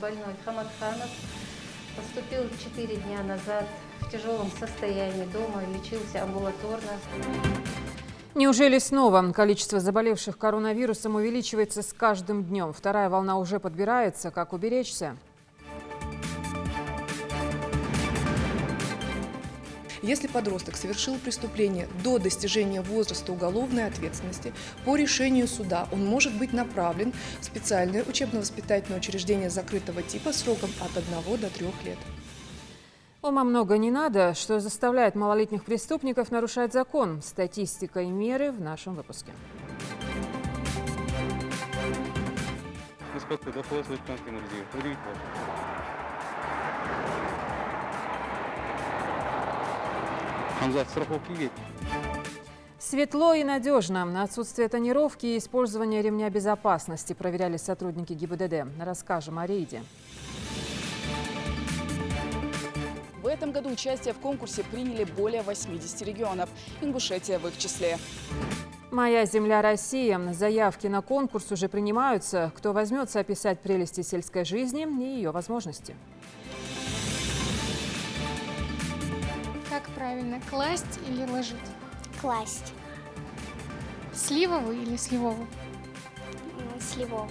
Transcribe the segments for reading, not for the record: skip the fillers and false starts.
больной Хамадханов поступил 4 дня назад в тяжелом состоянии дома, лечился амбулаторно. Неужели снова количество заболевших коронавирусом увеличивается с каждым днем? Вторая волна уже подбирается. Как уберечься? Если подросток совершил преступление до достижения возраста уголовной ответственности, по решению суда он может быть направлен в специальное учебно-воспитательное учреждение закрытого типа сроком от 1 до 3 лет. Ума много не надо, что заставляет малолетних преступников нарушать закон. Статистика и меры в нашем выпуске. Светло и надежно. На отсутствие тонировки и использование ремня безопасности проверяли сотрудники ГИБДД. Расскажем о рейде. В этом году участие в конкурсе приняли более 80 регионов. Ингушетия в их числе. «Моя земля Россия». Заявки на конкурс уже принимаются. Кто возьмется описать прелести сельской жизни и ее возможности? Как правильно, класть или ложить? Класть. Сливовый или сливовый? Сливовый.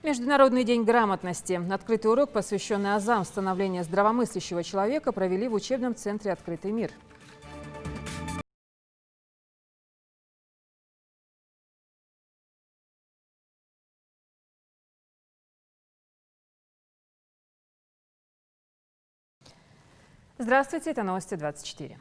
Международный день грамотности. Открытый урок, посвященный азам становления здравомыслящего человека, провели в учебном центре «Открытый мир». Здравствуйте, это новости 24.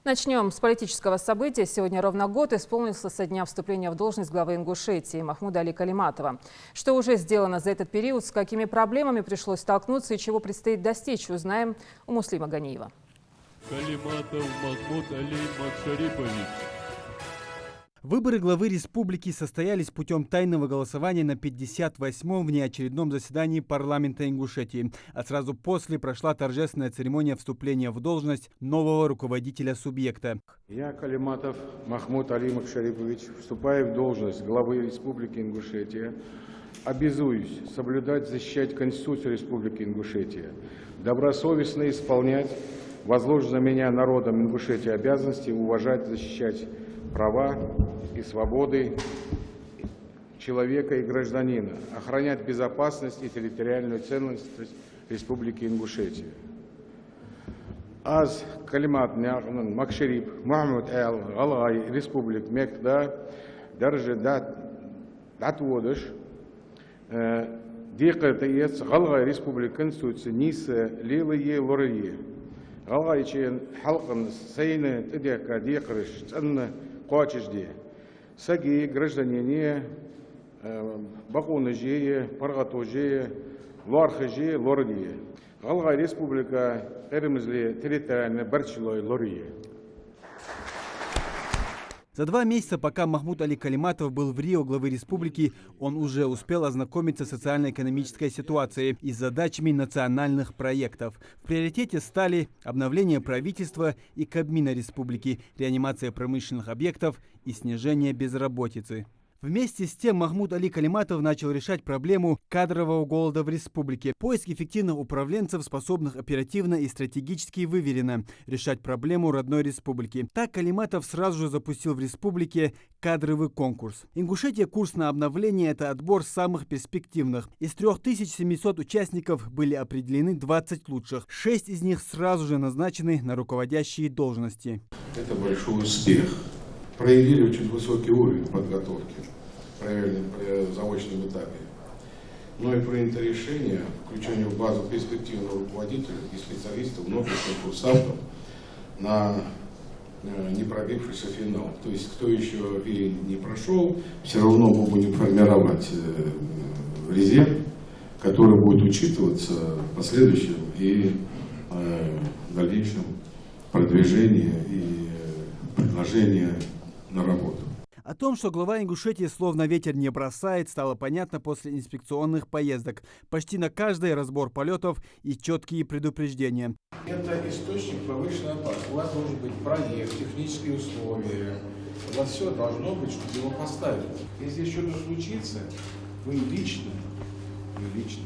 Начнем с политического события. Сегодня ровно год исполнился со дня вступления в должность главы Ингушетии Махмуда Али Калиматова. Что уже сделано за этот период, с какими проблемами пришлось столкнуться и чего предстоит достичь, узнаем у Муслима Ганиева. Калиматов Махмуд Али Макшарипович. Выборы главы республики состоялись путем тайного голосования на 58-м внеочередном заседании парламента Ингушетии. А сразу после прошла торжественная церемония вступления в должность нового руководителя субъекта. Я, Калиматов Махмуд Али Макшарипович, вступая в должность главы республики Ингушетия, обязуюсь соблюдать, защищать Конституцию республики Ингушетия, добросовестно исполнять возложенные на меня народом Ингушетии обязанности, уважать, защищать права и свободы человека и гражданина, охранять безопасность и территориальную целостность Республики Ингушетия. Аз Калимат Макшарип Махмуд Эл Галгай Республик Мекда Даржа Датводыш Дикатиец Галгай Республик Конституция Ниса Лилые Лорие Галгай Чен Халкан Сейна Тедека Дикрыш Цанна Кочежди, саги, гражданине, бакунажие, паргатожие, лархажие, лордие. Галгай республика, эремзли, территориальная, барчилой, лорие. За 2 месяца, пока Махмуд Али Калиматов был в Рио главы республики, он уже успел ознакомиться с социально-экономической ситуацией и с задачами национальных проектов. В приоритете стали обновление правительства и Кабмина республики, реанимация промышленных объектов и снижение безработицы. Вместе с тем Махмуд Али Калиматов начал решать проблему кадрового голода в республике. Поиск эффективных управленцев, способных оперативно и стратегически выверенно решать проблему родной республики. Так Калиматов сразу же запустил в республике кадровый конкурс. Ингушетия курс на обновление – это отбор самых перспективных. Из 3700 участников были определены 20 лучших. 6 из них сразу же назначены на руководящие должности. Это большой успех. Проявили очень высокий уровень подготовки при заочном этапе. Но и принято решение включения в базу перспективного руководителя и специалистов новых конкурсантов на не пробившийся финал. То есть кто еще и не прошел, все равно мы будем формировать резерв, который будет учитываться в последующем и дальнейшем продвижении и предложении на работу. О том, что глава Ингушетии словно ветер не бросает, стало понятно после инспекционных поездок. Почти на каждый разбор полетов и четкие предупреждения. Это источник повышенной опасности. У вас должен быть проект, технические условия, У вас все должно быть, чтобы его поставить. Если что-то случится, вы лично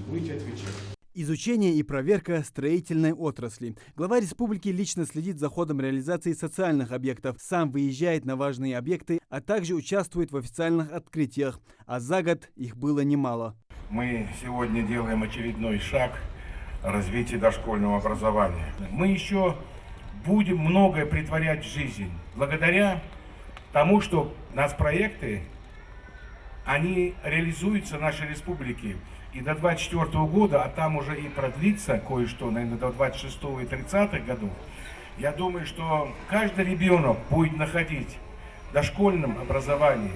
будете отвечать. Изучение и проверка строительной отрасли. Глава республики лично следит за ходом реализации социальных объектов, сам выезжает на важные объекты, а также участвует в официальных открытиях. А за год их было немало. Мы сегодня делаем очередной шаг развития дошкольного образования. Мы еще будем многое претворять в жизнь. Благодаря тому, что нацпроекты, они реализуются в нашей республике. И до 2024 года, а там уже и продлится кое-что, наверное, до 26 и 30 годов, я думаю, что каждый ребенок будет находить в дошкольном образовании.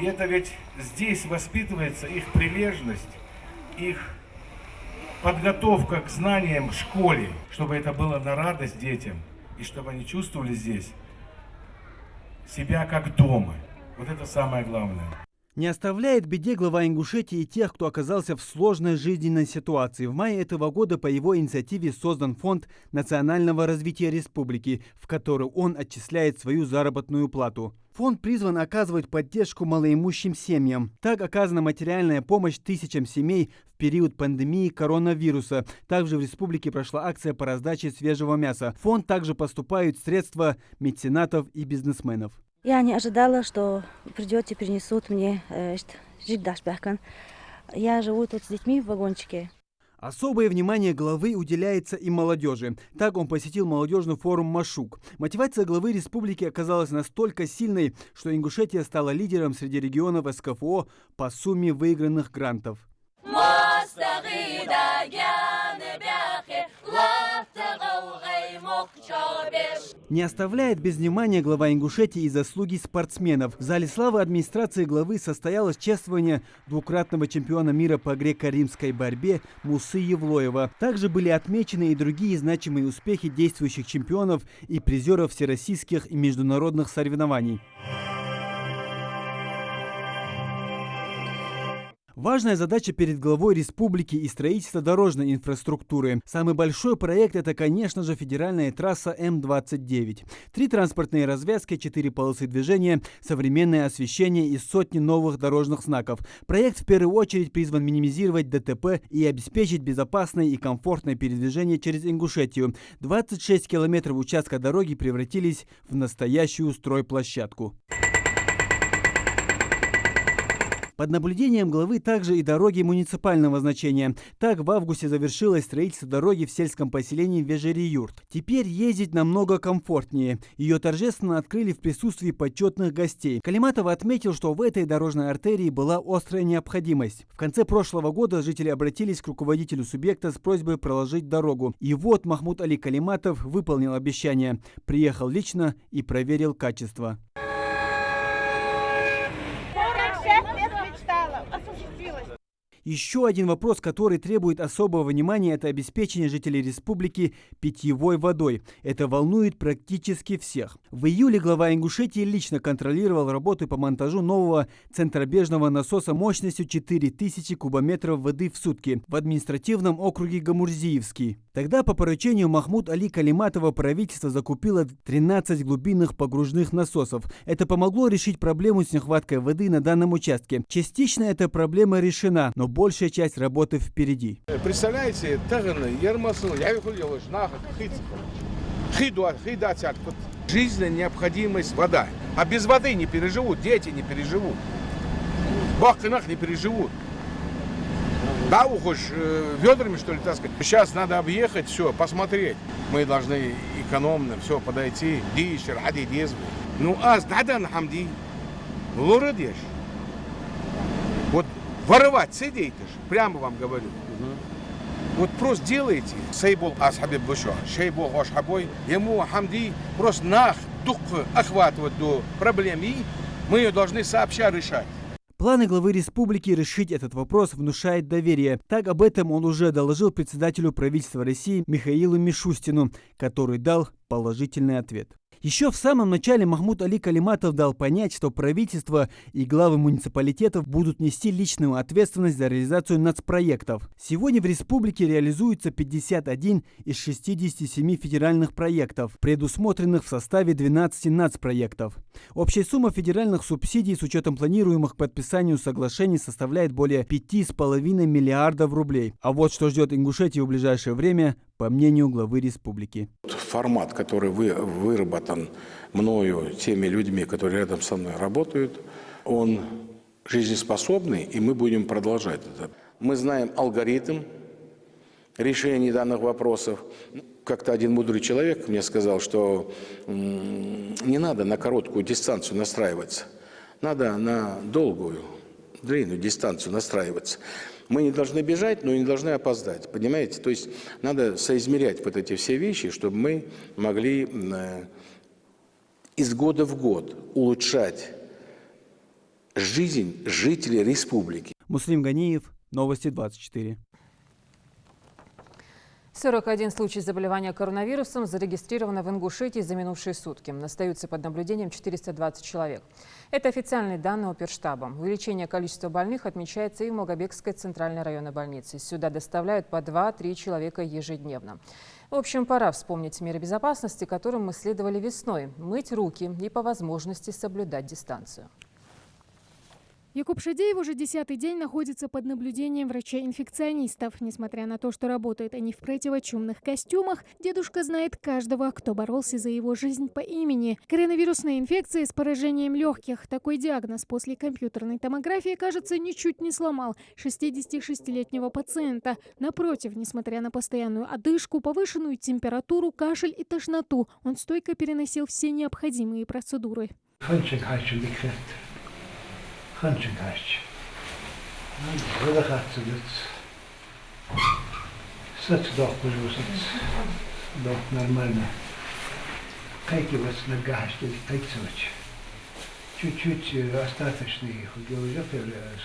И это ведь здесь воспитывается их прилежность, их подготовка к знаниям в школе, чтобы это было на радость детям, и чтобы они чувствовали здесь себя как дома. Вот это самое главное. Не оставляет в беде глава Ингушетии и тех, кто оказался в сложной жизненной ситуации. В мае этого года по его инициативе создан фонд национального развития республики, в который он отчисляет свою заработную плату. Фонд призван оказывать поддержку малоимущим семьям. Так оказана материальная помощь тысячам семей в период пандемии коронавируса. Также в республике прошла акция по раздаче свежего мяса. В фонд также поступают средства меценатов и бизнесменов. Я не ожидала, что придете, принесут мне жиддашбяхкан. Я живу тут с детьми в вагончике. Особое внимание главы уделяется и молодежи. Так он посетил молодежный форум «Машук». Мотивация главы республики оказалась настолько сильной, что Ингушетия стала лидером среди регионов СКФО по сумме выигранных грантов. Не оставляет без внимания глава Ингушетии и заслуги спортсменов. В зале славы администрации главы состоялось чествование двукратного чемпиона мира по греко-римской борьбе Мусы Евлоева. Также были отмечены и другие значимые успехи действующих чемпионов и призеров всероссийских и международных соревнований. Важная задача перед главой республики и строительство дорожной инфраструктуры. Самый большой проект – это, конечно же, федеральная трасса М-29. 3 транспортные развязки, 4 полосы движения, современное освещение и сотни новых дорожных знаков. Проект в первую очередь призван минимизировать ДТП и обеспечить безопасное и комфортное передвижение через Ингушетию. 26 километров участка дороги превратились в настоящую стройплощадку. Под наблюдением главы также и дороги муниципального значения. Так в августе завершилось строительство дороги в сельском поселении Вежери-Юрт. Теперь ездить намного комфортнее. Ее торжественно открыли в присутствии почетных гостей. Калиматов отметил, что в этой дорожной артерии была острая необходимость. В конце прошлого года жители обратились к руководителю субъекта с просьбой проложить дорогу. И вот Махмуд Али Калиматов выполнил обещание. Приехал лично и проверил качество. Еще один вопрос, который требует особого внимания, это обеспечение жителей республики питьевой водой. Это волнует практически всех. В июле глава Ингушетии лично контролировал работы по монтажу нового центробежного насоса мощностью 4000 кубометров воды в сутки в административном округе Гамурзиевский. Тогда по поручению Махмуд Али Калиматова правительство закупило 13 глубинных погружных насосов. Это помогло решить проблему с нехваткой воды на данном участке. Частично эта проблема решена, но большая часть работы впереди. Представляете, жизненная необходимость вода. А без воды не переживут, дети не переживут. Бахканах не переживут. Да, уходишь ведрами, что ли, таскать? Сейчас надо объехать, все, посмотреть. Мы должны экономно все подойти. Ну, вот воровать с идеей-то же, прямо вам говорю. Вот просто делайте. Сейбол асхабиб бушо, шейбол ашхабой. Ему хамди просто нах, дух охватывать до проблем. И мы ее должны сообща решать. Планы главы республики решить этот вопрос внушает доверие. Так об этом он уже доложил председателю правительства России Михаилу Мишустину, который дал положительный ответ. Еще в самом начале Махмуд Али Калиматов дал понять, что правительство и главы муниципалитетов будут нести личную ответственность за реализацию нацпроектов. Сегодня в республике реализуется 51 из 67 федеральных проектов, предусмотренных в составе 12 нацпроектов. Общая сумма федеральных субсидий с учетом планируемых к подписанию соглашений составляет более 5,5 миллиардов рублей. А вот что ждет Ингушетию в ближайшее время, по мнению главы республики. Формат, который выработан мною, теми людьми, которые рядом со мной работают, он жизнеспособный, и мы будем продолжать это. Мы знаем алгоритм решения данных вопросов. Как-то один мудрый человек мне сказал, что не надо на короткую дистанцию настраиваться, надо на долгую, длинную дистанцию настраиваться. Мы не должны бежать, но и не должны опоздать, понимаете? То есть надо соизмерять вот эти все вещи, чтобы мы могли из года в год улучшать жизнь жителей республики. Муслим Ганиев, Новости 24. 41 случай заболевания коронавирусом зарегистрировано в Ингушетии за минувшие сутки. Остаются под наблюдением 420 человек. Это официальные данные Оперштаба. Увеличение количества больных отмечается и в Малгобекской центральной районной больнице. Сюда доставляют по 2-3 человека ежедневно. В общем, пора вспомнить меры безопасности, которым мы следовали весной. Мыть руки и по возможности соблюдать дистанцию. Якуб Шадеев уже 10-й день находится под наблюдением врачей-инфекционистов. Несмотря на то, что работают они в противочумных костюмах, дедушка знает каждого, кто боролся за его жизнь по имени. Коронавирусная инфекция с поражением легких. Такой диагноз после компьютерной томографии, кажется, ничуть не сломал 66-летнего пациента. Напротив, несмотря на постоянную одышку, повышенную температуру, кашель и тошноту, он стойко переносил все необходимые процедуры. Нормально. Чуть-чуть остаточные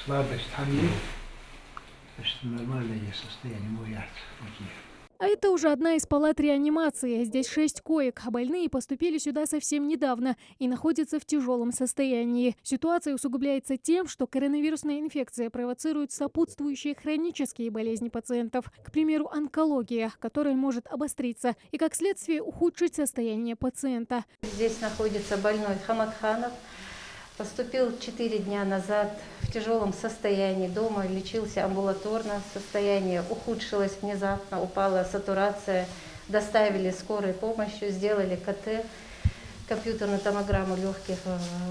слабость там есть. Нормальное состояние моя. А это уже одна из палат реанимации. Здесь 6 коек, а больные поступили сюда совсем недавно и находятся в тяжелом состоянии. Ситуация усугубляется тем, что коронавирусная инфекция провоцирует сопутствующие хронические болезни пациентов, к примеру, онкология, которая может обостриться и, как следствие, ухудшить состояние пациента. Здесь находится больной Хамадханов. Поступил 4 дня назад в тяжелом состоянии дома, лечился амбулаторно, состояние ухудшилось внезапно, упала сатурация, доставили скорой помощью, сделали КТ, компьютерную томограмму легких,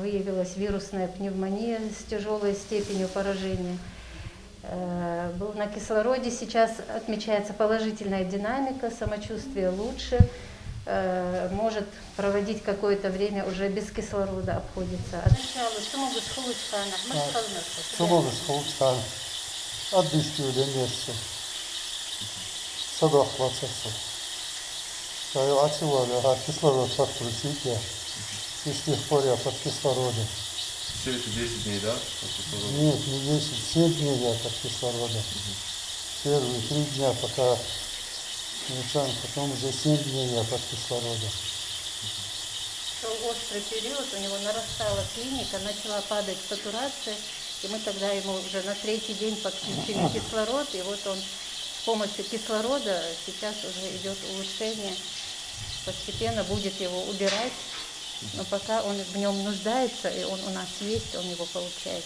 выявилась вирусная пневмония с тяжелой степенью поражения. Был на кислороде, сейчас отмечается положительная динамика, самочувствие лучше. Может проводить какое-то время уже без кислорода обходится. Кислород подключите, и с тех пор я под кислородом. Все это 10 дней, да? Нет, не 10, 7 дней я под кислородом. Первые 3 дня пока потом уже 7 дней я под кислородом. Острый период, у него нарастала клиника, начала падать сатурация, и мы тогда ему уже на 3-й день подключили кислород, и вот он с помощью кислорода сейчас уже идет улучшение, постепенно будет его убирать, но пока он в нем нуждается, и он у нас есть, он его получает.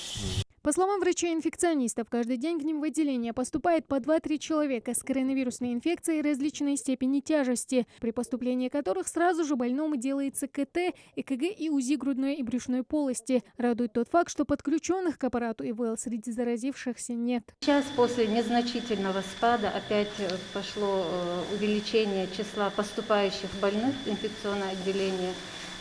По словам врачей-инфекционистов, каждый день к ним в отделение поступает по 2-3 человека с коронавирусной инфекцией различной степени тяжести, при поступлении которых сразу же больному делается КТ, ЭКГ и УЗИ грудной и брюшной полости. Радует тот факт, что подключенных к аппарату ИВЛ среди заразившихся нет. Сейчас после незначительного спада опять пошло увеличение числа поступающих больных в инфекционное отделение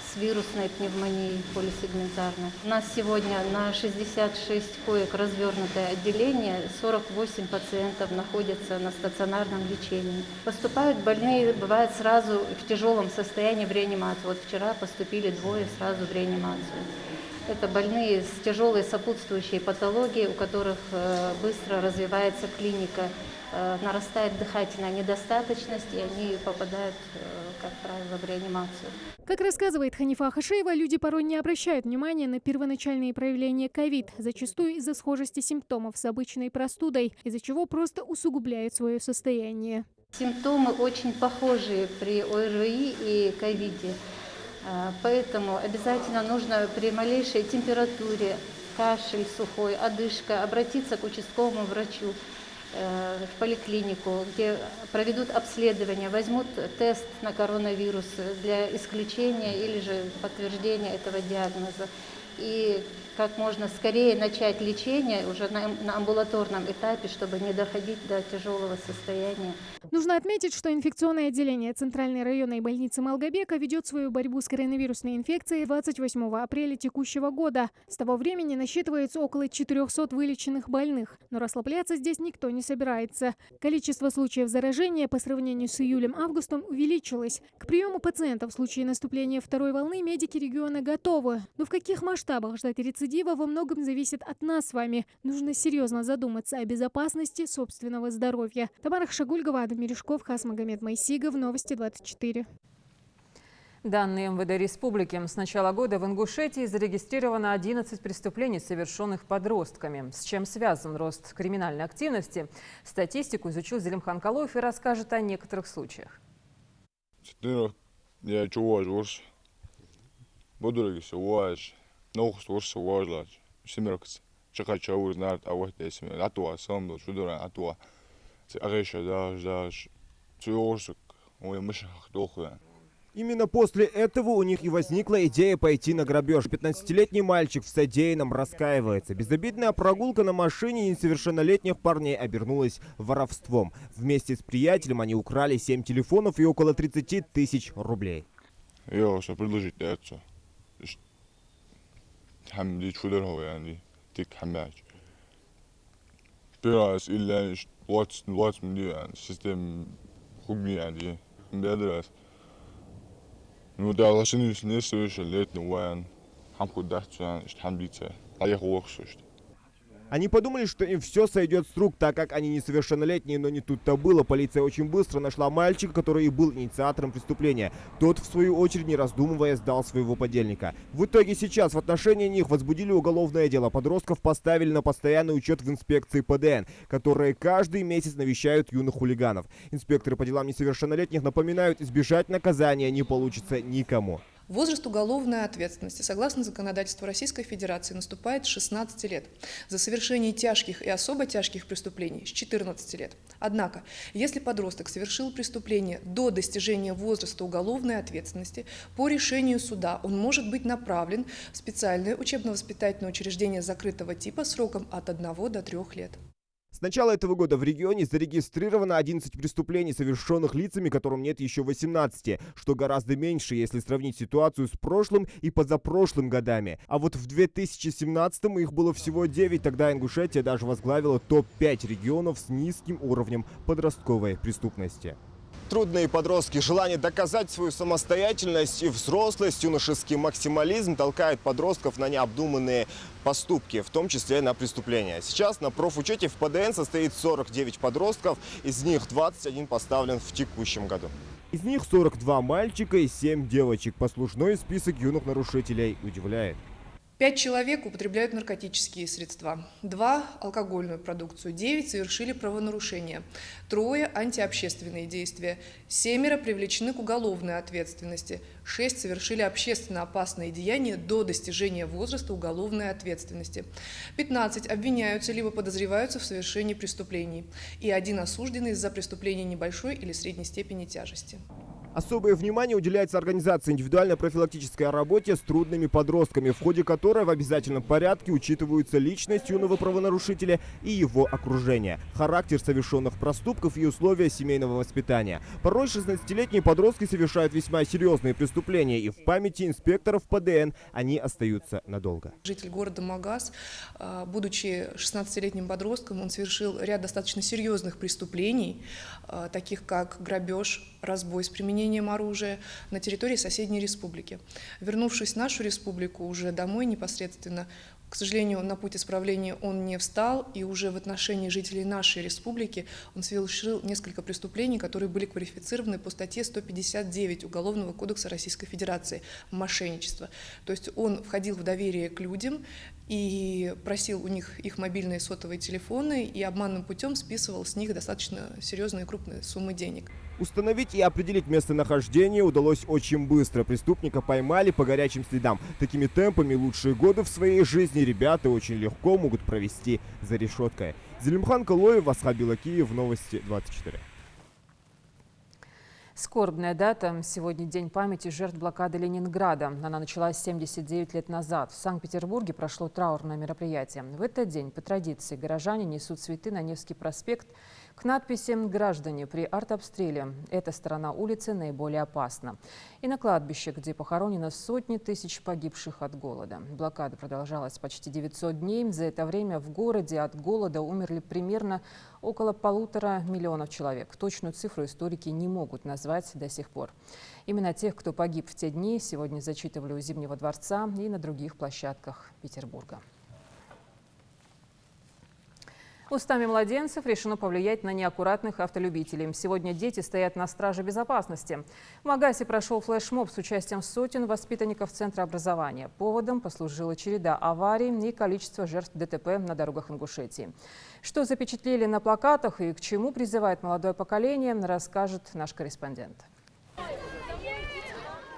с вирусной пневмонией полисегментарной. У нас сегодня на 66 коек развернутое отделение, 48 пациентов находятся на стационарном лечении. Поступают больные, бывает сразу в тяжелом состоянии в реанимацию. Вот вчера поступили 2 сразу в реанимацию. Это больные с тяжелой сопутствующей патологией, у которых быстро развивается клиника нарастает дыхательная недостаточность, и они попадают, как правило, в реанимацию. Как рассказывает Ханифа Хашеева, люди порой не обращают внимания на первоначальные проявления ковид, зачастую из-за схожести симптомов с обычной простудой, из-за чего просто усугубляют свое состояние. Симптомы очень похожи при ОРВИ и ковиде, поэтому обязательно нужно при малейшей температуре, кашель сухой, одышка, обратиться к участковому врачу в поликлинику, где проведут обследование, возьмут тест на коронавирус для исключения или же подтверждения этого диагноза. И как можно скорее начать лечение уже на амбулаторном этапе, чтобы не доходить до тяжелого состояния. Нужно отметить, что инфекционное отделение Центральной районной больницы Малгобека ведет свою борьбу с коронавирусной инфекцией 28 апреля текущего года. С того времени насчитывается около 400 вылеченных больных. Но расслабляться здесь никто не собирается. Количество случаев заражения по сравнению с июлем-августом увеличилось. К приему пациентов в случае наступления второй волны медики региона готовы. Но в каких масштабах ждать рецидива во многом зависит от нас с вами. Нужно серьезно задуматься о безопасности собственного здоровья. Тамара Хашагульгова, Адам Мережков, Хасмагомед Майсигов, Новости 24. Данные МВД республики. С начала года в Ингушетии зарегистрировано 11 преступлений, совершенных подростками. С чем связан рост криминальной активности? Статистику изучил Зелимхан Калоев и расскажет о некоторых случаях. Именно после этого у них и возникла идея пойти на грабеж. 15-летний мальчик в содеянном раскаивается. Безобидная прогулка на машине несовершеннолетних парней обернулась воровством. Вместе с приятелем они украли 7 телефонов и около 30 тысяч рублей. Они подумали, что им все сойдет с рук, так как они несовершеннолетние, но не тут-то было. Полиция очень быстро нашла мальчика, который и был инициатором преступления. Тот, в свою очередь, не раздумывая, сдал своего подельника. В итоге сейчас в отношении них возбудили уголовное дело. Подростков поставили на постоянный учет в инспекции ПДН, которые каждый месяц навещают юных хулиганов. Инспекторы по делам несовершеннолетних напоминают, избежать наказания не получится никому. Возраст уголовной ответственности, согласно законодательству Российской Федерации, наступает с 16 лет. За совершение тяжких и особо тяжких преступлений – с 14 лет. Однако, если подросток совершил преступление до достижения возраста уголовной ответственности, по решению суда он может быть направлен в специальное учебно-воспитательное учреждение закрытого типа сроком от 1 до 3 лет. С начала этого года в регионе зарегистрировано 11 преступлений, совершенных лицами, которым нет еще 18, что гораздо меньше, если сравнить ситуацию с прошлым и позапрошлым годами. А вот в 2017-м их было всего 9, тогда Ингушетия даже возглавила топ-5 регионов с низким уровнем подростковой преступности. Трудные подростки, желание доказать свою самостоятельность и взрослость, юношеский максимализм толкает подростков на необдуманные поступки, в том числе на преступления. Сейчас на профучете в ПДН состоит 49 подростков, из них 21 поставлен в текущем году. Из них 42 мальчика и 7 девочек. Послужной список юных нарушителей удивляет. 5 человек употребляют наркотические средства, 2 – алкогольную продукцию, 9 совершили правонарушения, 3 – антиобщественные действия, 7 привлечены к уголовной ответственности, 6 совершили общественно опасные деяния до достижения возраста уголовной ответственности, 15 обвиняются либо подозреваются в совершении преступлений и 1 осужденный за преступление небольшой или средней степени тяжести. Особое внимание уделяется организации индивидуально-профилактической работе с трудными подростками, в ходе которой в обязательном порядке учитываются личность юного правонарушителя и его окружение, характер совершенных проступков и условия семейного воспитания. Порой 16-летние подростки совершают весьма серьезные преступления, и в памяти инспекторов ПДН они остаются надолго. Житель города Магаз, будучи 16-летним подростком, он совершил ряд достаточно серьезных преступлений, таких как грабеж, разбой с применением оружия на территории соседней республики. Вернувшись в нашу республику уже домой непосредственно, К сожалению, на путь исправления он не встал, и уже в отношении жителей нашей республики он совершил несколько преступлений, которые были квалифицированы по статье 159 Уголовного кодекса Российской Федерации «Мошенничество». То есть он входил в доверие к людям и просил у них их мобильные сотовые телефоны и обманным путем списывал с них достаточно серьезные крупные суммы денег. Установить и определить местонахождение удалось очень быстро. Преступника поймали по горячим следам. Такими темпами лучшие годы в своей жизни ребята очень легко могут провести за решеткой. Зелимхан Калоев, Асхаб Билакиев, Новости 24. Скорбная дата. Сегодня день памяти жертв блокады Ленинграда. Она началась 79 лет назад. В Санкт-Петербурге прошло траурное мероприятие. В этот день, по традиции, горожане несут цветы на Невский проспект к надписи «Граждане, при артобстреле. Эта сторона улицы наиболее опасна». И на кладбище, где похоронено сотни тысяч погибших от голода. Блокада продолжалась почти 900 дней. За это время в городе от голода умерли примерно около 1,5 миллиона человек. Точную цифру историки не могут назвать до сих пор. Именно тех, кто погиб в те дни, сегодня зачитывали у Зимнего дворца и на других площадках Петербурга. Устами младенцев решено повлиять на неаккуратных автолюбителей. Сегодня дети стоят на страже безопасности. В Магасе прошел флешмоб с участием сотен воспитанников Центра образования. Поводом послужила череда аварий и количество жертв ДТП на дорогах Ингушетии. Что запечатлели на плакатах и к чему призывает молодое поколение, расскажет наш корреспондент.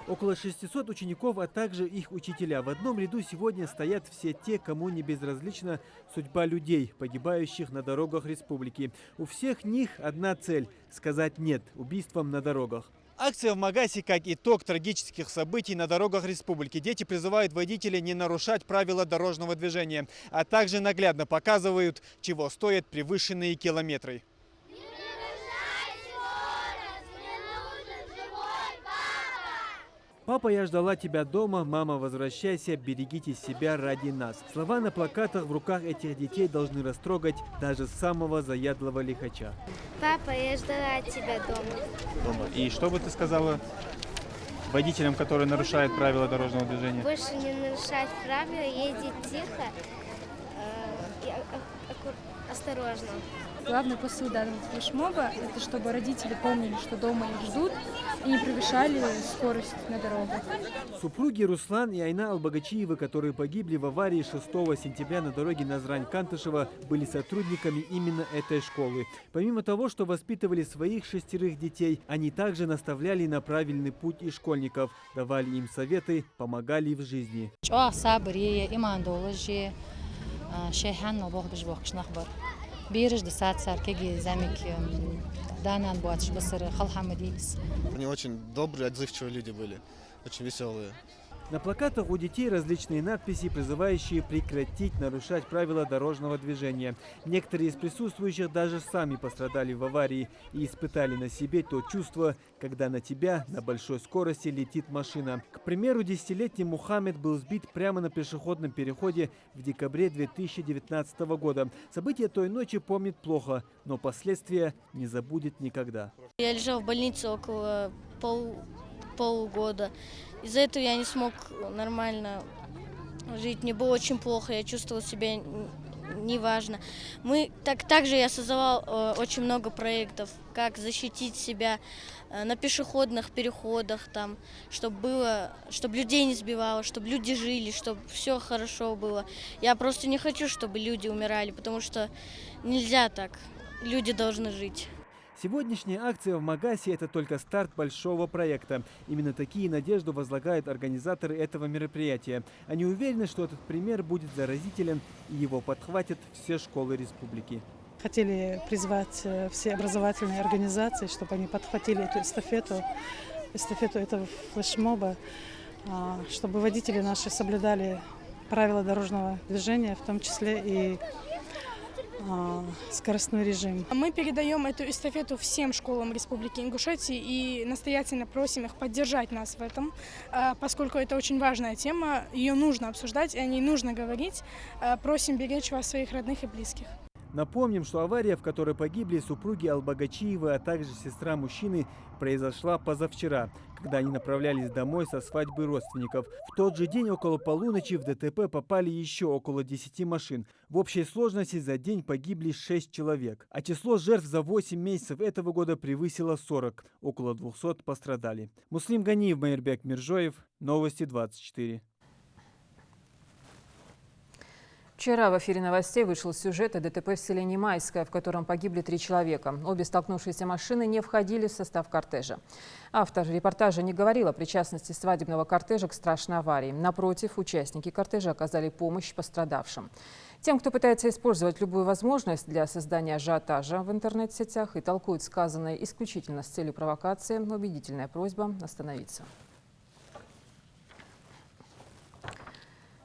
Около 600 учеников, а также их учителя. В одном ряду сегодня стоят все те, кому не безразлична судьба людей, погибающих на дорогах республики. У всех них одна цель – сказать «нет» убийствам на дорогах. Акция в Магасе как итог трагических событий на дорогах республики. Дети призывают водителей не нарушать правила дорожного движения, а также наглядно показывают, чего стоят превышенные километры. «Папа, я ждала тебя дома, мама, возвращайся, берегите себя ради нас». Слова на плакатах в руках этих детей должны растрогать даже самого заядлого лихача. Папа, я ждала тебя дома. И что бы ты сказала водителям, которые нарушают правила дорожного движения? Больше не нарушать правила, ездить тихо и осторожно. Главный посыл данного флешмоба – это чтобы родители помнили, что дома их ждут, и не превышали скорость на дорогах. Супруги Руслан и Айна Албагачиевы, которые погибли в аварии 6 сентября на дороге Назрань-Кантышево, были сотрудниками именно этой школы. Помимо того, что воспитывали своих 6 детей, они также наставляли на правильный путь и школьников, давали им советы, помогали в жизни. Они очень добрые, отзывчивые люди были, очень веселые. На плакатах у детей различные надписи, призывающие прекратить нарушать правила дорожного движения. Некоторые из присутствующих даже сами пострадали в аварии и испытали на себе то чувство, когда на тебя на большой скорости летит машина. К примеру, 10-летний Мухаммед был сбит прямо на пешеходном переходе в декабре 2019 года. События той ночи помнит плохо, но последствия не забудет никогда. Я лежал в больнице около полугода. Из-за этого я не смог нормально жить. Мне было очень плохо, я чувствовал себя неважно. Также я создавал очень много проектов, как защитить себя на пешеходных переходах, чтобы людей не сбивало, чтобы люди жили, чтобы все хорошо было. Я просто не хочу, чтобы люди умирали, потому что нельзя так. Люди должны жить. Сегодняшняя акция в Магасе – это только старт большого проекта. Именно такие надежды возлагают организаторы этого мероприятия. Они уверены, что этот пример будет заразителен и его подхватят все школы республики. Хотели призвать все образовательные организации, чтобы они подхватили эту эстафету этого флешмоба, чтобы водители наши соблюдали правила дорожного движения, в том числе и скоростной режим. Мы передаем эту эстафету всем школам Республики Ингушетия и настоятельно просим их поддержать нас в этом, поскольку это очень важная тема, ее нужно обсуждать, и о ней нужно говорить. Просим беречь вас, своих родных и близких. Напомним, что авария, в которой погибли супруги Албагачиева, а также сестра мужчины, произошла позавчера, когда они направлялись домой со свадьбы родственников. В тот же день около полуночи в ДТП попали еще около 10 машин. В общей сложности за день погибли 6 человек. А число жертв за 8 месяцев этого года превысило 40. Около 200 пострадали. Муслим Ганиев, Майырбек Миржоев. Новости 24. Вчера в эфире новостей вышел сюжет о ДТП в селе Майское, в котором погибли 3 человека. Обе столкнувшиеся машины не входили в состав кортежа. Автор репортажа не говорил о причастности свадебного кортежа к страшной аварии. Напротив, участники кортежа оказали помощь пострадавшим. Тем, кто пытается использовать любую возможность для создания ажиотажа в интернет-сетях и толкует сказанное исключительно с целью провокации, убедительная просьба остановиться.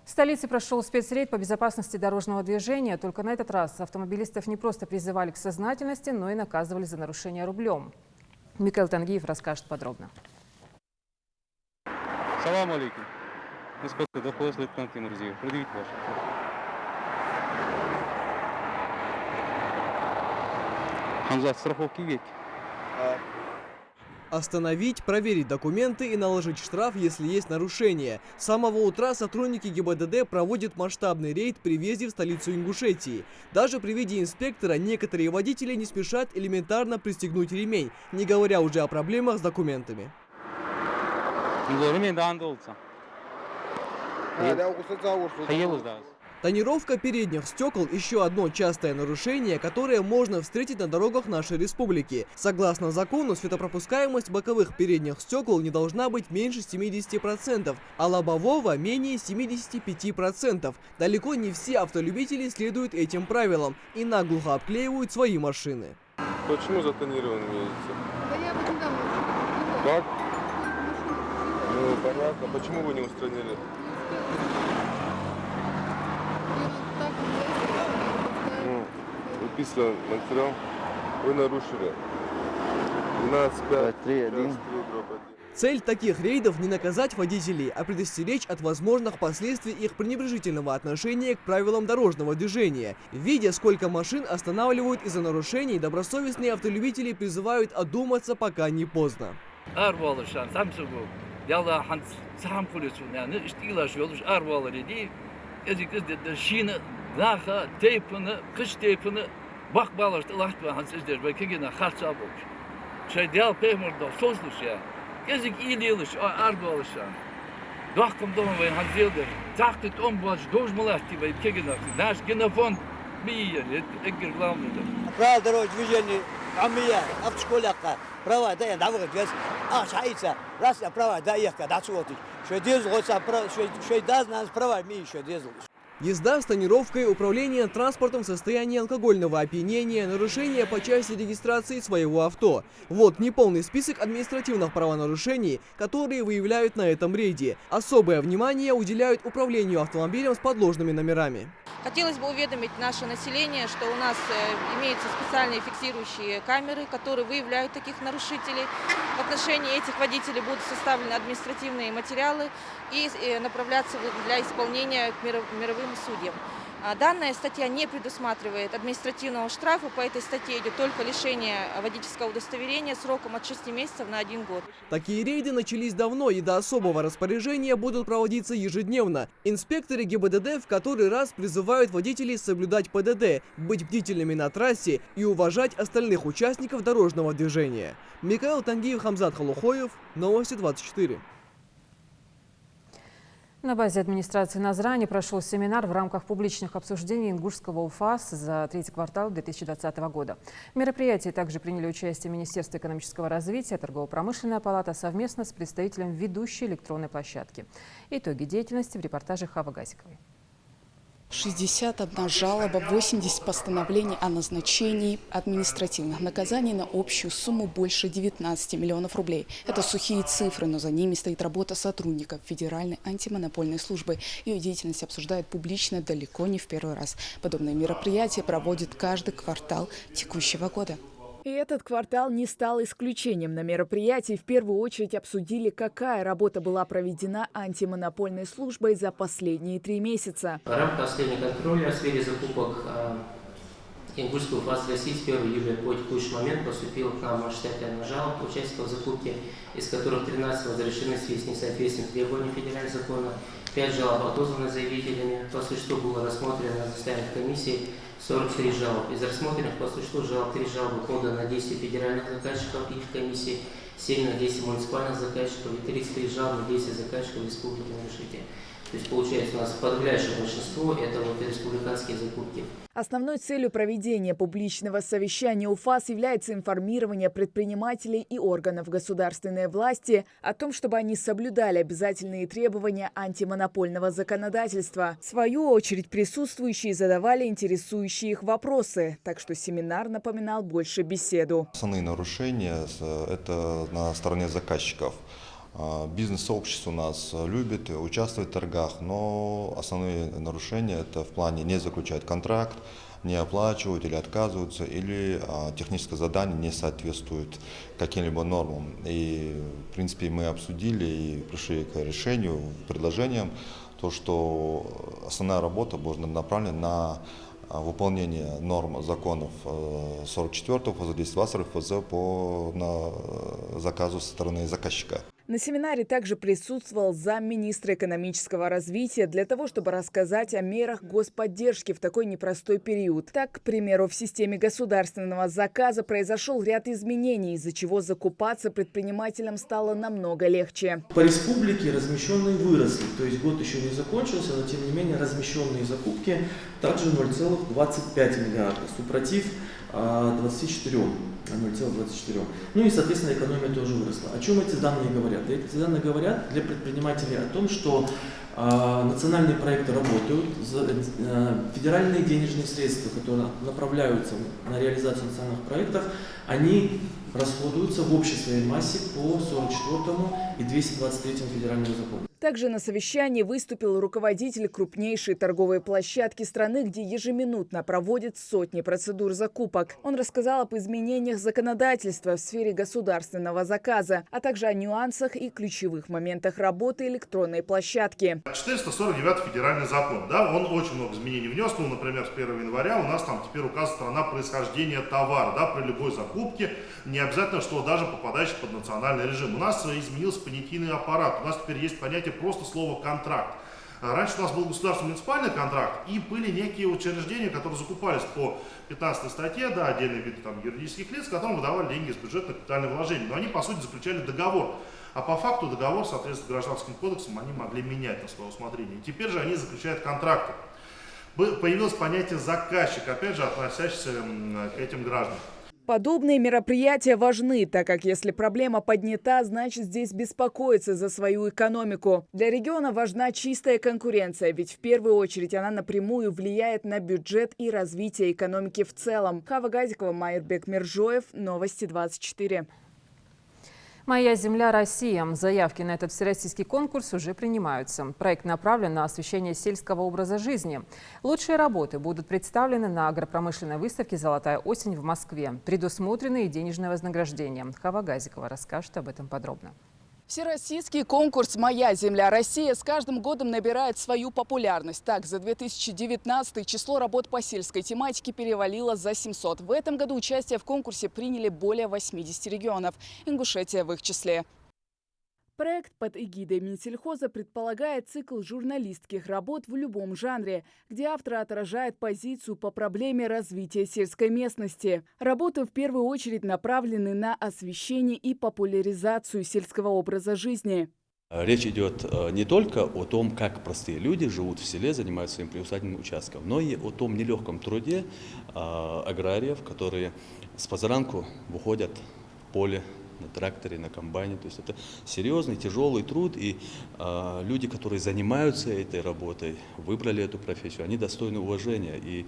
В столице прошел спецрейд по безопасности дорожного движения. Только на этот раз автомобилистов не просто призывали к сознательности, но и наказывали за нарушение рублем. Микаил Тангиев расскажет подробно. Салам алейкум. Инспектор ДПС лейтенант Тимурзиев. Предъявите ваше. Хамзат, страховки веки. Остановить, проверить документы и наложить штраф, если есть нарушение. С самого утра сотрудники ГИБДД проводят масштабный рейд при въезде в столицу Ингушетии. Даже при виде инспектора некоторые водители не спешат элементарно пристегнуть ремень, не говоря уже о проблемах с документами. Тонировка передних стекол – еще одно частое нарушение, которое можно встретить на дорогах нашей республики. Согласно закону, светопропускаемость боковых передних стекол не должна быть меньше 70%, а лобового – менее 75%. Далеко не все автолюбители следуют этим правилам и наглухо обклеивают свои машины. Почему затонированными едете? Да я вот недавно. Как? Ну, понятно. Почему вы не устранили? Выписан материал, вы нарушили. 12.5. Цель таких рейдов не наказать водителей, а предостеречь от возможных последствий их пренебрежительного отношения к правилам дорожного движения. Видя, сколько машин останавливают из-за нарушений, добросовестные автолюбители призывают одуматься, пока не поздно. Naha teypini, kış teypini bak bağlaştı lahtı hansızdır ve kegina harça bulmuş. Şey diyal peymurda sosluş ya. Gezik iyi değiliş, argo alışan. Dohkum domu ve hanzildir. Taktit on boğaz dojmalahti ve kegina. Naş genafon bir yer, ekir glavmıdır. Правила дорожного движения, амия, автошколяка, права, да, я давай говорю, шайца, раз я права, да, ехать, да, чего-то. Что дизель, что даз, нас права, ми еще дизель. Езда с тонировкой, управление транспортом в состоянии алкогольного опьянения, нарушение по части регистрации своего авто. Вот неполный список административных правонарушений, которые выявляют на этом рейде. Особое внимание уделяют управлению автомобилем с подложными номерами. Хотелось бы уведомить наше население, что у нас имеются специальные фиксирующие камеры, которые выявляют таких нарушителей. В отношении этих водителей будут составлены административные материалы и направляться для исполнения к мировым судьям. Данная статья не предусматривает административного штрафа. По этой статье идет только лишение водительского удостоверения сроком от 6 месяцев на 1 год. Такие рейды начались давно и до особого распоряжения будут проводиться ежедневно. Инспекторы ГИБДД в который раз призывают водителей соблюдать ПДД, быть бдительными на трассе и уважать остальных участников дорожного движения. Микаил Тангиев, Хамзат Халухоев, Новости 24. На базе администрации Назрани прошел семинар в рамках публичных обсуждений ингушского УФАС за третий квартал 2020 года. В мероприятии также приняли участие Министерство экономического развития, Торгово-промышленная палата совместно с представителем ведущей электронной площадки. Итоги деятельности в репортаже Хавы Гасиковой. 61 жалоба, 80 постановлений о назначении административных наказаний на общую сумму больше 19 миллионов рублей. Это сухие цифры, но за ними стоит работа сотрудников Федеральной антимонопольной службы. Ее деятельность обсуждают публично далеко не в первый раз. Подобные мероприятия проводят каждый квартал текущего года. И этот квартал не стал исключением. На мероприятии в первую очередь обсудили, какая работа была проведена антимонопольной службой за последние 3 месяца. В рамках осуществления контроля в сфере закупок Ингушский УФАС России с 1 июля по текущий момент поступило к нам аж 65 жалоб участников закупки, из которых 13 разрешены в связи с несоответствием требований федерального закона, 5 жалоб отозваны заявителями, по существу было рассмотрено на заседаниях комиссии 43 жалоб. Из рассмотренных по существу жалоб 3 жалобы поданы на действия федеральных заказчиков и их комиссии, 7 на действия муниципальных заказчиков и 33 жалобы на действия заказчиков Республики Ингушетия. То есть получается у нас подавляющее большинство это вот республиканские закупки. Основной целью проведения публичного совещания УФАС является информирование предпринимателей и органов государственной власти о том, чтобы они соблюдали обязательные требования антимонопольного законодательства. В свою очередь присутствующие задавали интересующие их вопросы, так что семинар напоминал больше беседу. Основные нарушения – это на стороне заказчиков. Бизнес-сообщество у нас любит участвовать в торгах, но основные нарушения это в плане не заключать контракт, не оплачивают или отказываются, или техническое задание не соответствует каким-либо нормам. И в принципе мы обсудили и пришли к решению, предложениям, то, что основная работа будет направлена на выполнение норм законов 44 ФЗ, 202 ФЗ по заказу со стороны заказчика. На семинаре также присутствовал замминистра экономического развития для того, чтобы рассказать о мерах господдержки в такой непростой период. Так, к примеру, в системе государственного заказа произошел ряд изменений, из-за чего закупаться предпринимателям стало намного легче. По республике размещенные выросли, то есть год еще не закончился, но тем не менее размещенные закупки также 0,25 миллиарда, супротив 24, 0,24. Ну и, соответственно, экономия тоже выросла. О чем эти данные говорят? Эти данные говорят для предпринимателей о том, что национальные проекты работают, федеральные денежные средства, которые направляются на реализацию национальных проектов, они расходуются в общей своей массе по 44 и 223 федеральному закону. Также на совещании выступил руководитель крупнейшей торговой площадки страны, где ежеминутно проводят сотни процедур закупок. Он рассказал об изменениях законодательства в сфере государственного заказа, а также о нюансах и ключевых моментах работы электронной площадки. 449 федеральный закон, да, он очень много изменений внес. Ну, например, с 1 января у нас там теперь указана страна происхождения товара, да, при любой закупке, не обязательно, что даже попадающий под национальный режим. У нас изменился понятийный аппарат, у нас теперь есть понятие просто слово «контракт». Раньше у нас был государственный муниципальный контракт, и были некие учреждения, которые закупались по 15 статье, да, отдельные виды там, юридических лиц, которым выдавали деньги из бюджета на капитальные вложения. Но они, по сути, заключали договор. А по факту договор, соответственно, гражданским кодексом, они могли менять на свое усмотрение. Теперь же они заключают контракты. Появилось понятие «заказчик», опять же, относящееся к этим гражданам. Подобные мероприятия важны, так как если проблема поднята, значит здесь беспокоиться за свою экономику. Для региона важна чистая конкуренция, ведь в первую очередь она напрямую влияет на бюджет и развитие экономики в целом. Хава Газикова, Майербек Миржоев, Новости 24. «Моя земля. Россия». Заявки на этот всероссийский конкурс уже принимаются. Проект направлен на освещение сельского образа жизни. Лучшие работы будут представлены на агропромышленной выставке «Золотая осень» в Москве. Предусмотрены и денежное вознаграждение. Хава Газикова расскажет об этом подробно. Всероссийский конкурс «Моя земля. Россия» с каждым годом набирает свою популярность. Так, за 2019 число работ по сельской тематике перевалило за 700. В этом году участие в конкурсе приняли более 80 регионов. Ингушетия в их числе. Проект под эгидой Минсельхоза предполагает цикл журналистских работ в любом жанре, где автор отражает позицию по проблеме развития сельской местности. Работы в первую очередь направлены на освещение и популяризацию сельского образа жизни. Речь идет не только о том, как простые люди живут в селе, занимаются своим приусадебным участком, но и о том нелегком труде аграриев, которые с позаранку выходят в поле, на тракторе, на комбайне. То есть это серьезный, тяжелый труд, и люди, которые занимаются этой работой, выбрали эту профессию, они достойны уважения. И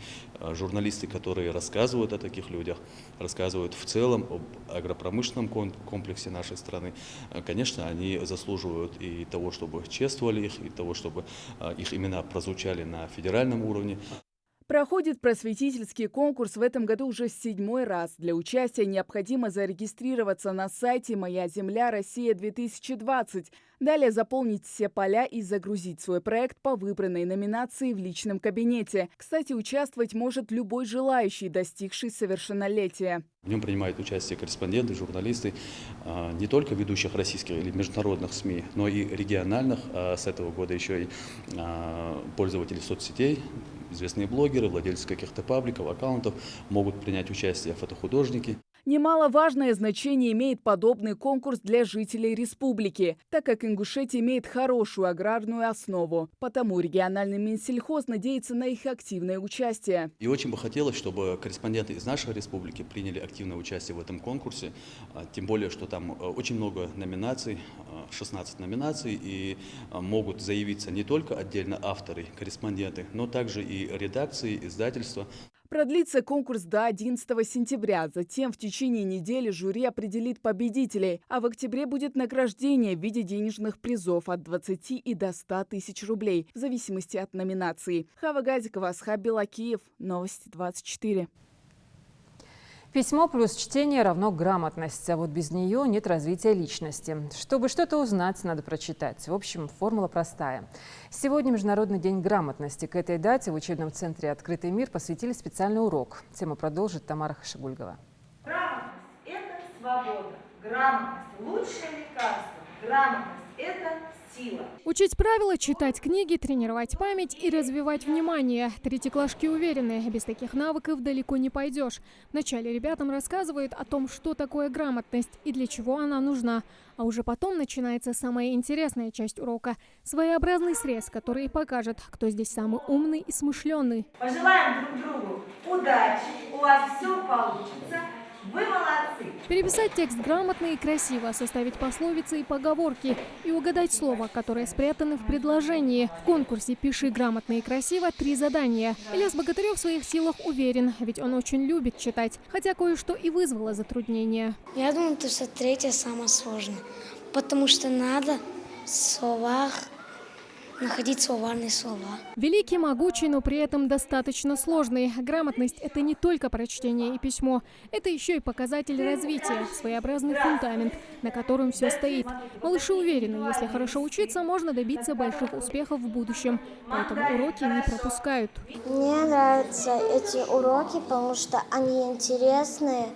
журналисты, которые рассказывают о таких людях, рассказывают в целом об агропромышленном комплексе нашей страны, конечно, они заслуживают и того, чтобы чествовали их, и того, чтобы их имена прозвучали на федеральном уровне. Проходит просветительский конкурс в этом году уже 7-й раз. Для участия необходимо зарегистрироваться на сайте «Моя земля. Россия-2020». Далее заполнить все поля и загрузить свой проект по выбранной номинации в личном кабинете. Кстати, участвовать может любой желающий, достигший совершеннолетия. В нем принимают участие корреспонденты, журналисты не только ведущих российских или международных СМИ, но и региональных. С этого года еще и пользователи соцсетей, известные блогеры, владельцы каких-то пабликов, аккаунтов могут принять участие, фотохудожники. Немаловажное значение имеет подобный конкурс для жителей республики, так как Ингушетия имеет хорошую аграрную основу. Потому региональный Минсельхоз надеется на их активное участие. И очень бы хотелось, чтобы корреспонденты из нашей республики приняли активное участие в этом конкурсе. Тем более, что там очень много номинаций, 16 номинаций, и могут заявиться не только отдельно авторы, корреспонденты, но также и редакции, издательства. Продлится конкурс до 11 сентября. Затем в течение недели жюри определит победителей. А в октябре будет награждение в виде денежных призов от 20 и до 100 тысяч рублей, в зависимости от номинации. Хава Газикова, Асхаб Белакиев. Новости 24. Письмо плюс чтение равно грамотность, а вот без нее нет развития личности. Чтобы что-то узнать, надо прочитать. В общем, формула простая. Сегодня Международный день грамотности. К этой дате в учебном центре «Открытый мир» посвятили специальный урок. Тему продолжит Тамара Хашигульгова. Грамотность – это свобода. Грамотность – лучшее лекарство. Грамотность – это сила. Учить правила, читать книги, тренировать память и развивать внимание. Третьеклашки уверены, без таких навыков далеко не пойдешь. Вначале ребятам рассказывают о том, что такое грамотность и для чего она нужна. А уже потом начинается самая интересная часть урока – своеобразный срез, который покажет, кто здесь самый умный и смышленый. Пожелаем друг другу удачи, у вас все получится. Вы молодцы! Переписать текст грамотно и красиво, составить пословицы и поговорки и угадать слово, которое спрятано в предложении. В конкурсе «Пиши грамотно и красиво» 3 задания. Ильяс Богатырев в своих силах уверен, ведь он очень любит читать, хотя кое-что и вызвало затруднения. Я думаю, что 3 самое сложное, потому что надо в словах находить словарные слова. Великий, могучий, но при этом достаточно сложный. Грамотность – это не только прочтение и письмо. Это еще и показатель развития, своеобразный фундамент, на котором все стоит. Малыши уверены, если хорошо учиться, можно добиться больших успехов в будущем. Поэтому уроки не пропускают. Мне нравятся эти уроки, потому что они интересные.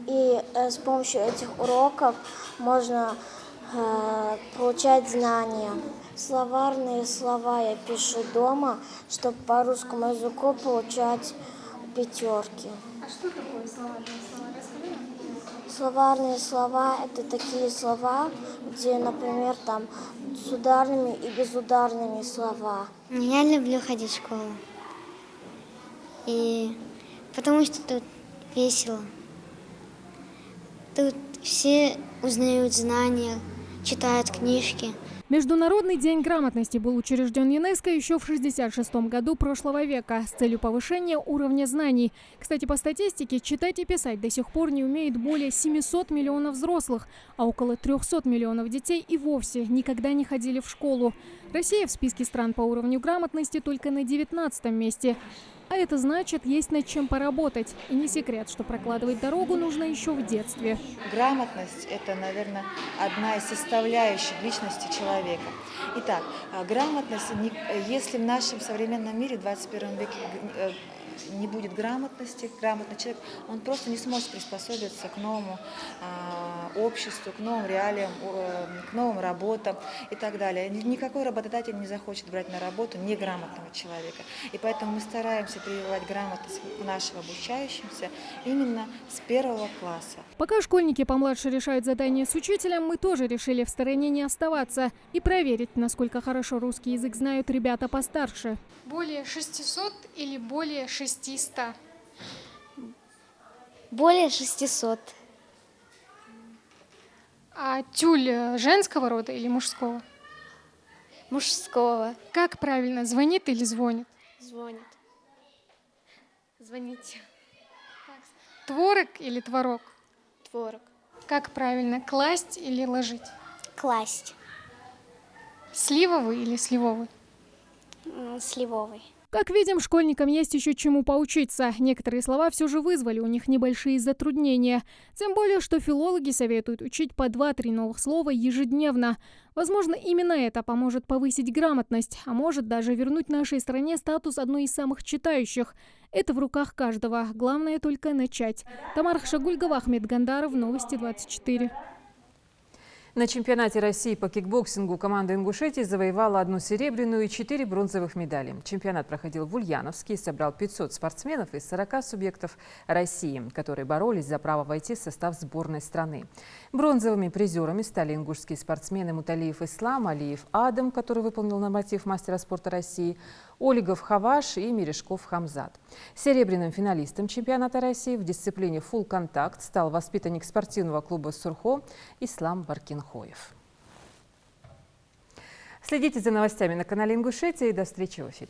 И с помощью этих уроков можно получать знания. Словарные слова я пишу дома, чтобы по русскому языку получать 5. А что такое словарные слова? Расскажи. Словарные слова – это такие слова, где, например, там с ударными и безударными слова. Я люблю ходить в школу. И потому что тут весело. Тут все узнают знания, читают книжки. Международный день грамотности был учрежден ЮНЕСКО еще в 1966 году прошлого века с целью повышения уровня знаний. Кстати, по статистике, читать и писать до сих пор не умеет более 700 миллионов взрослых, а около 300 миллионов детей и вовсе никогда не ходили в школу. Россия в списке стран по уровню грамотности только на 19-м месте. А это значит, есть над чем поработать. И не секрет, что прокладывать дорогу нужно еще в детстве. Грамотность – это, наверное, одна из составляющих личности человека. Итак, грамотность, если в нашем современном мире, в 21 веке, не будет грамотности, грамотный человек, он просто не сможет приспособиться к новому обществу, к новым реалиям, к новым работам и так далее. Никакой работодатель не захочет брать на работу неграмотного человека. И поэтому мы стараемся прививать грамотность к нашим обучающимся именно с 1 класса. Пока школьники помладше решают задания с учителем, мы тоже решили в стороне не оставаться и проверить, насколько хорошо русский язык знают ребята постарше. Более 600 или более 600? Более 600. А тюль женского рода или мужского? Мужского. Как правильно, звонит или звонит? Звонит. Звоните. Творог или творог? Творог. Как правильно, класть или ложить? Класть. Сливовый или сливовый? Сливовый. Как видим, школьникам есть еще чему поучиться. Некоторые слова все же вызвали у них небольшие затруднения. Тем более, что филологи советуют учить по 2-3 новых слова ежедневно. Возможно, именно это поможет повысить грамотность, а может даже вернуть нашей стране статус одной из самых читающих. Это в руках каждого. Главное только начать. Тамара Хшагульгова, Ахмед Гандаров, Новости 24. На чемпионате России по кикбоксингу команда Ингушетии завоевала 1 серебряную и 4 бронзовых медали. Чемпионат проходил в Ульяновске и собрал 500 спортсменов из 40 субъектов России, которые боролись за право войти в состав сборной страны. Бронзовыми призерами стали ингушские спортсмены Муталиев Ислам, Алиев Адам, который выполнил норматив мастера спорта России, Олегов Хаваш и Мережков Хамзат. Серебряным финалистом чемпионата России в дисциплине фулл-контакт стал воспитанник спортивного клуба «Сурхо» Ислам Баркинхоев. Следите за новостями на канале Ингушетия и до встречи в эфире.